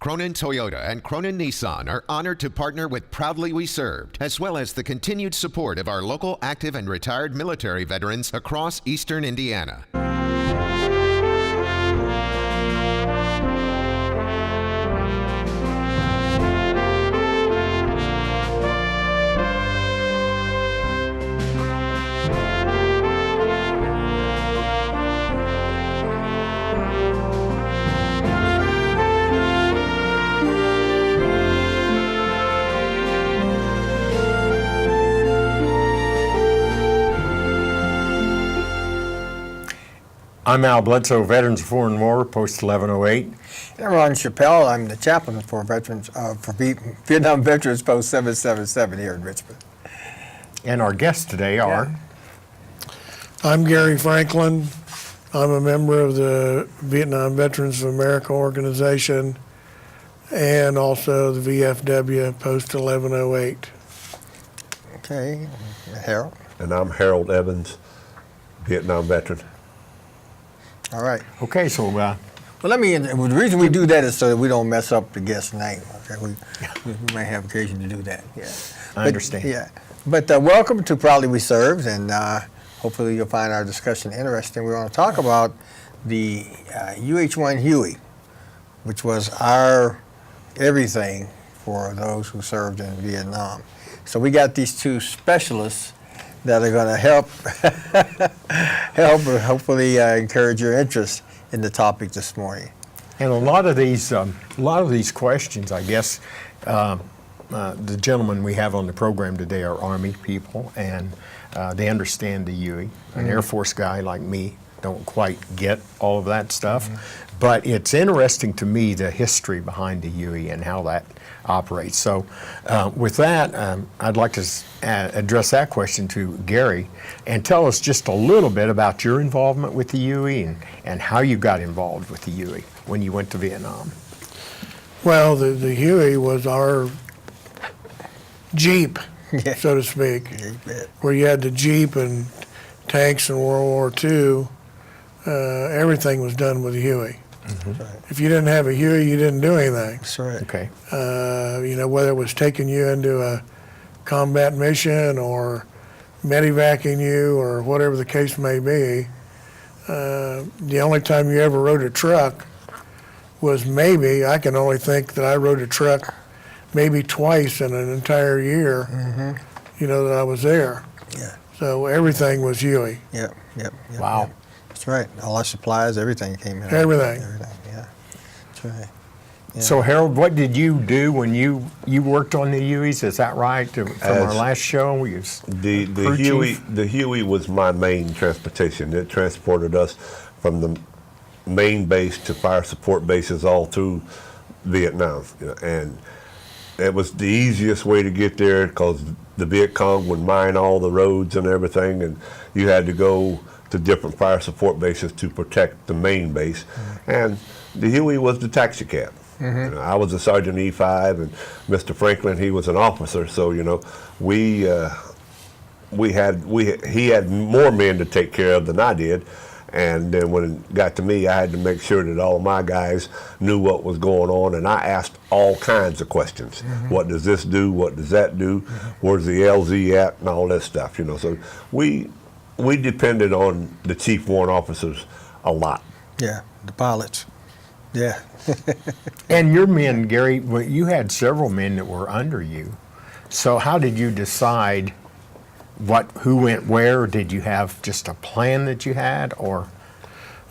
Cronin Toyota and Cronin Nissan are honored to partner with Proudly We Served, as well as the continued support of our local active and retired military veterans across eastern Indiana. I'm Al Bledsoe, Veterans of Foreign War, Post 1108. And I'm Ron Chappell. I'm the chaplain for Vietnam Veterans, Post 777 here in Richmond. And our guests today are? I'm Gary Franklin. I'm a member of the Vietnam Veterans of America organization and also the VFW, Post 1108. Okay, Harold. And I'm Harold Evans, Vietnam veteran. All right. Okay, so well, the reason we do that is so that we don't mess up the guest's name. Okay, we may have occasion to do that. Yeah, I understand. Yeah, but welcome to Proudly We Served, and hopefully you'll find our discussion interesting. We want to talk about the UH-1 Huey, which was our everything for those who served in Vietnam. So we got these two specialists that are going to help hopefully encourage your interest in the topic this morning. And a lot of these questions, I guess, the gentlemen we have on the program today are Army people, and they understand the Huey. An Air Force guy like me don't quite get all of that stuff, but it's interesting to me the history behind the Huey and how that operates. So with that, I'd like to address that question to Gary and tell us just a little bit about your involvement with the Huey and how you got involved with the Huey when you went to Vietnam. Well, the Huey was our Jeep, so to speak, where you had the Jeep and tanks in World War II. Everything was done with a Huey. Right. If you didn't have a Huey, you didn't do anything. That's right. Okay. Whether it was taking you into a combat mission or medevacing you or whatever the case may be, the only time you ever rode a truck was I can only think that I rode a truck maybe twice in an entire year, that I was there. Yeah. So everything was Huey. Yep. Wow. Yep. That's right. All our supplies, everything came in. Everything, yeah. That's right. Yeah. So Harold, what did you do when you worked on the Hueys? Is that right? From our last show, The Huey was my main transportation. It transported us from the main base to fire support bases all through Vietnam, and it was the easiest way to get there because the Viet Cong would mine all the roads and everything, and you had to go to different fire support bases to protect the main base. And the Huey was the taxi cab. I was a Sergeant E5, and Mr. Franklin, he was an officer. So he had more men to take care of than I did. And then when it got to me, I had to make sure that all my guys knew what was going on, and I asked all kinds of questions. What does this do? What does that do? Where's the LZ at? And all that stuff. So we depended on the Chief Warrant Officers a lot. Yeah, the pilots. Yeah. And your men, Gary, you had several men that were under you. So how did you decide who went where? Did you have just a plan that you had, or?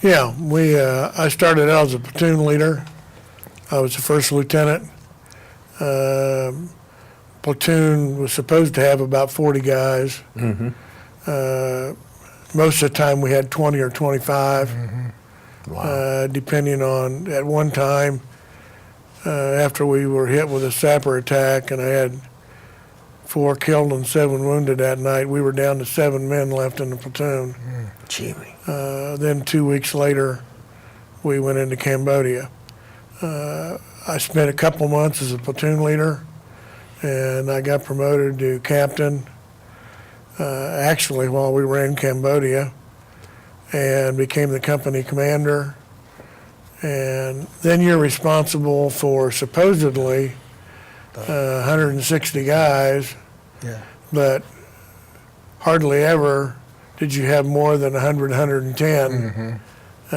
Yeah, I started out as a platoon leader. I was the first lieutenant. Platoon was supposed to have about 40 guys. Most of the time we had 20 or 25, Wow. depending on, at one time, after we were hit with a sapper attack and I had 4 killed and 7 wounded that night, we were down to 7 men left in the platoon. Then 2 weeks later, we went into Cambodia. I spent a couple months as a platoon leader, and I got promoted to captain, actually while we were in Cambodia, and became the company commander. And then you're responsible for supposedly 160 guys, Yeah. but hardly ever did you have more than 100, 110,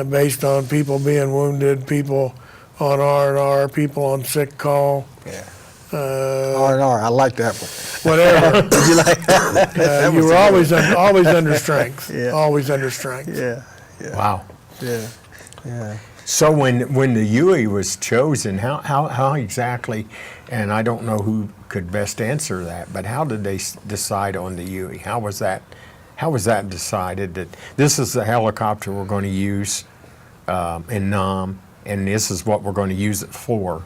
based on people being wounded, people on R&R, people on sick call, Yeah. R&R, I like that one. whatever. Did you like that? You were always under strength, Yeah. always under strength. Yeah. Yeah. Wow. Yeah. Yeah. So when the Huey was chosen, how exactly, and I don't know who could best answer that, but how did they decide on the Huey? How was that decided that this is the helicopter we're going to use in Nam, and this is what we're going to use it for?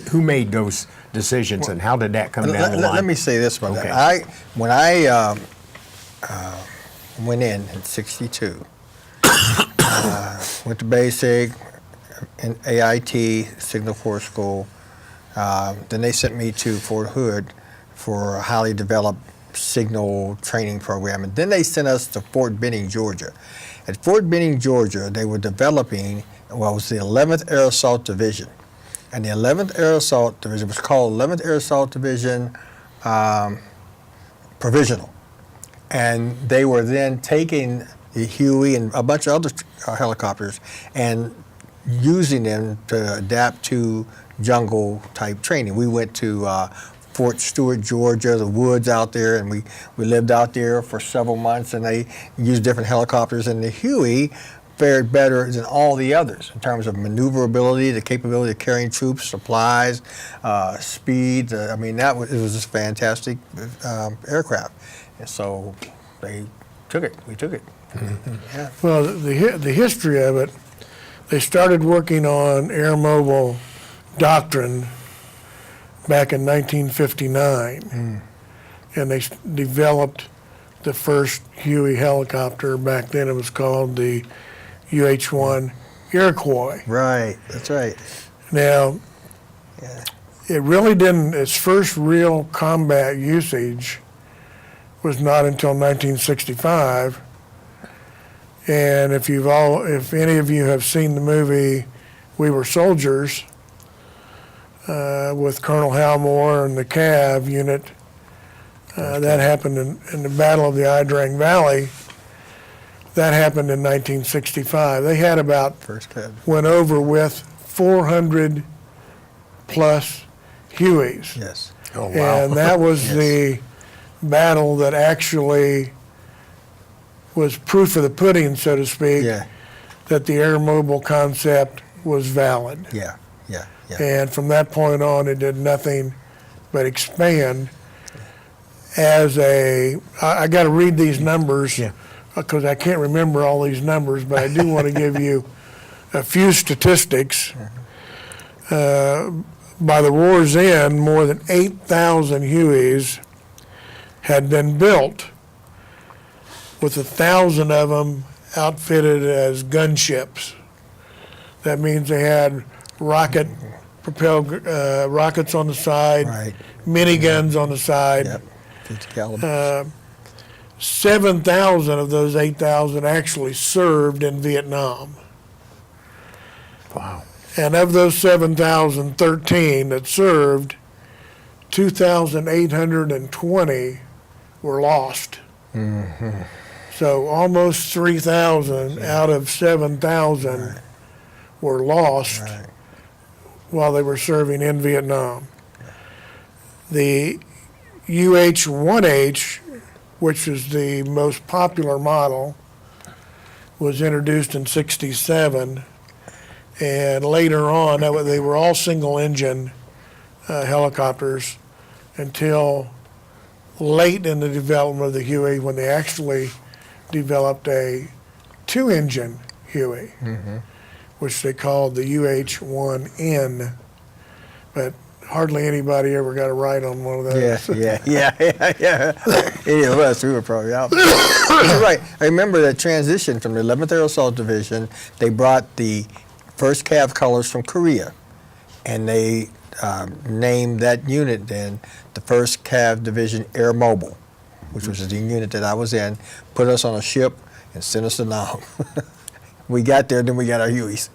Who made those decisions, and how did that come down the line? Let me say this about Okay. that. When I went in '62, went to basic, in AIT, Signal Force School. Then they sent me to Fort Hood for a highly developed signal training program. And then they sent us to Fort Benning, Georgia. At Fort Benning, Georgia, they were developing, well, it was the 11th Air Assault Division. And the 11th Air Assault Division was called 11th Air Assault Division Provisional. And they were then taking the Huey and a bunch of other helicopters and using them to adapt to jungle type training. We went to Fort Stewart, Georgia, the woods out there, and we lived out there for several months, and they used different helicopters, and the Huey fared better than all the others in terms of maneuverability, the capability of carrying troops, supplies, speed. I mean, it was just fantastic aircraft. And so they took it. We took it. Yeah. Well, the history of it, they started working on air mobile doctrine back in 1959, and they developed the first Huey helicopter. Back then it was called the UH-1 Iroquois. Right, that's right. Now, Yeah. it really didn't, its first real combat usage was not until 1965. And if any of you have seen the movie We Were Soldiers, with Colonel Halmore and the Cav unit, that happened in the Battle of the Idrang Valley. That happened in 1965. They had went over with 400 plus Hueys. Yes. Oh, wow. And that was Yes. the battle that actually was proof of the pudding, so to speak, Yeah. that the air mobile concept was valid. Yeah. Yeah. Yeah. And from that point on, it did nothing but expand as I got to read these numbers Yeah. because I can't remember all these numbers, but I do want to give you a few statistics. By the war's end, more than 8,000 Hueys had been built, with 1,000 of them outfitted as gunships. That means they had rocket-propelled rockets on the side, Right. miniguns on the side. Yep. 50 caliber. 7,000 of those 8,000 actually served in Vietnam. Wow. And of those 7,013 that served, 2,820 were lost. So almost 3,000 out of 7,000 were lost Right. while they were serving in Vietnam. The UH-1H, which is the most popular model, was introduced in '67, and later on, they were all single-engine helicopters until late in the development of the Huey, when they actually developed a two-engine Huey, which they called the UH-1N, but hardly anybody ever got a ride on one of those. Yeah. Any of us, we were probably out. You're right. I remember that transition from the 11th Air Assault Division. They brought the first Cav colors from Korea, and they named that unit then the 1st Cav Division Air Mobile, which was the unit that I was in, put us on a ship and sent us to Nam. We got there, then we got our Hueys.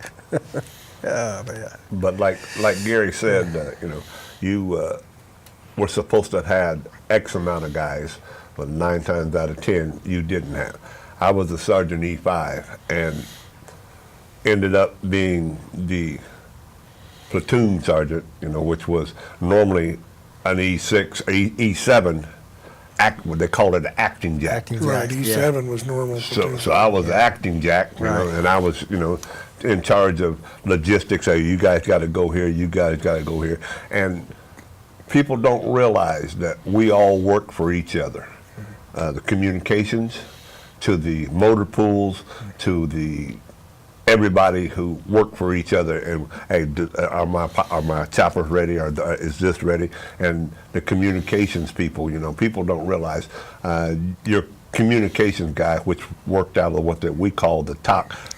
But like Gary said, you were supposed to have had X amount of guys, but 9 times out of 10 you didn't have. I was a Sergeant E5 and ended up being the platoon sergeant, which was normally an E6, E7. What they call it, an acting jack. Acting Right, jack, E7 was normal. So I was the acting jack, Right. and I was, in charge of logistics. Hey, you guys got to go here. You guys got to go here. And people don't realize that we all work for each other. The communications, to the motor pools, to the everybody who work for each other, and hey, are my choppers ready? Is this ready? And the communications people, people don't realize your communications guy, which worked out of what we call the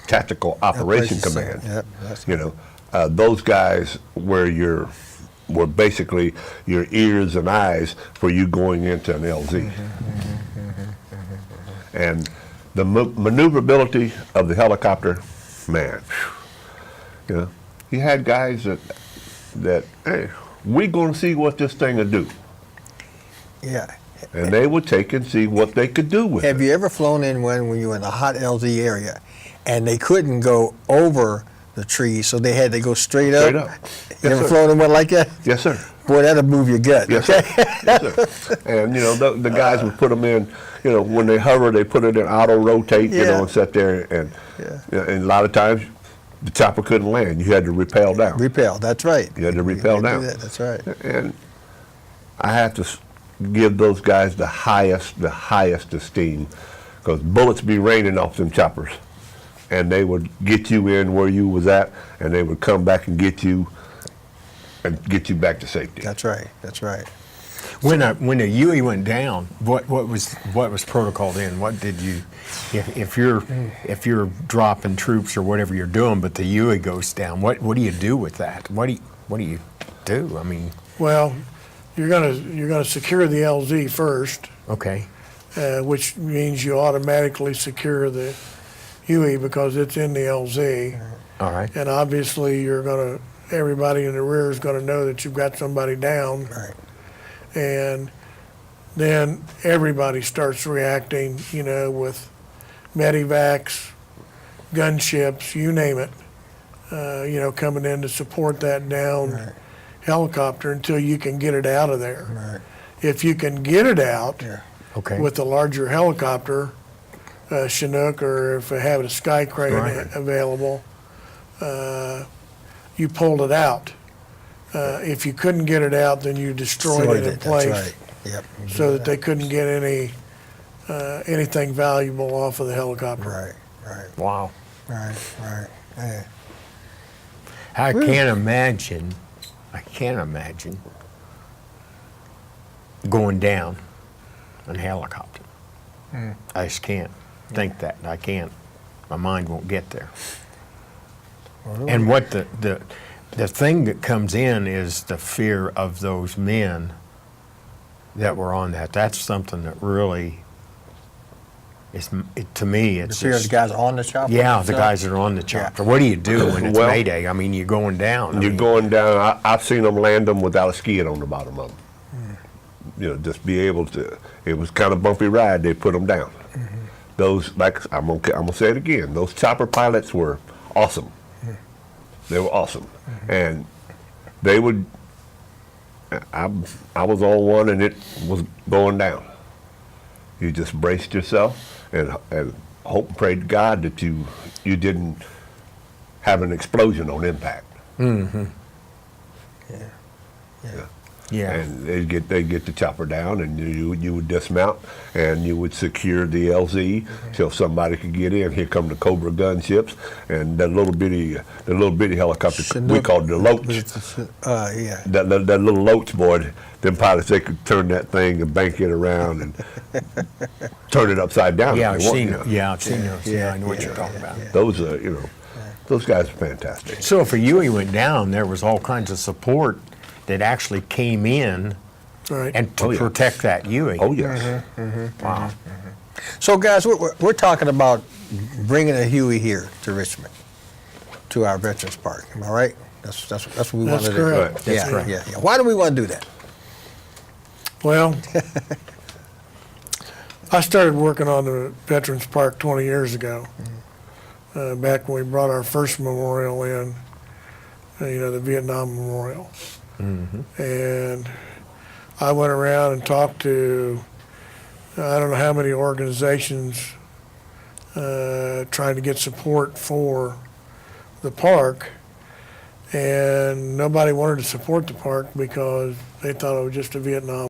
Tactical Operation Command. Yep, that's Those guys were basically your ears and eyes for you going into an LZ. And the maneuverability of the helicopter, man, you had guys that hey, we gonna see what this thing will do. Yeah. And they would take and see what they could do with Have it. you ever flown in when you were in a hot LZ area and they couldn't go over the trees, so they had to go straight up? Straight up. You Yes, ever sir. flown in one like that? Yes, sir. Boy, that'll move your gut. Yes, sir. Yes, sir. And the guys would put them in. When they hover, they put it in auto rotate. Yeah. And sit there, and Yeah. and a lot of times the chopper couldn't land. You had to rappel down. Repel, that's right. You had to rappel You do down. that, that's right. And I have to give those guys the highest esteem, because bullets be raining off them choppers, and they would get you in where you was at, and they would come back and get you back to safety. That's right, that's right. When a Huey went down, what was protocol then? What did you, if you're dropping troops or whatever you're doing, but the Huey goes down, what do you do with that? What do you do? I mean, Well, you're gonna secure the LZ first, okay, which means you automatically secure the Huey because it's in the LZ. all right, And obviously, everybody in the rear is gonna know that you've got somebody down. Right. And then everybody starts reacting, with medivacs, gunships, you name it, coming in to support that down Right. helicopter until you can get it out of there. Right. If you can get it out Yeah. okay, with the larger helicopter, Chinook, or if they have a sky crane Right. available, you pulled it out. If you couldn't get it out, then you destroyed it in That's place right. Yep. you so do that they couldn't get anything valuable off of the helicopter. Right, right, wow. right, right. Yeah. I can't imagine going down in a helicopter. I just can't think that. I can't. My mind won't get there. And what the thing that comes in is the fear of those men that were on that. That's something that really is, to me, The it's fear of the just, guys on the chopper? yeah, the themselves? guys that are on the chopper. What do you do when it's Well- Mayday? I mean, you're going down. I You're mean, going down. I've seen them land them without a skid on the bottom of them. Just be able to. It was kind of bumpy ride. They put them down. Those, like I'm gonna say it again. Those chopper pilots were awesome. They were awesome, and they would. I was on one, and it was going down. You just braced yourself and hope and pray to God that you didn't have an explosion on impact. yeah. And they'd get the chopper down, and you would dismount, and you would secure the LZ till somebody could get in. Here come the Cobra gunships, and that little bitty helicopter we Chinook. called the Loach. Yeah. That little Loach boy, them pilots, they could turn that thing and bank it around and turn it upside down. Yeah, if I've they want, seen you know. it. Yeah, I've seen those. Yeah, I know what yeah, you're talking about. Those are, those guys are fantastic. So if a Huey went down, there was all kinds of support that actually came in Right. and to Oh, yeah. protect that Huey. Oh yes. Wow. So, guys, we're talking about bringing a Huey here to Richmond. to our Veterans Park. Am I right? That's what we want That's to do. correct. Yeah, That's correct. yeah. Why do we want to do that? Well, I started working on the Veterans Park 20 years ago, back when we brought our first memorial in, the Vietnam Memorial. And I went around and talked to, I don't know how many organizations trying to get support for the park, and nobody wanted to support the park because they thought it was just a Vietnam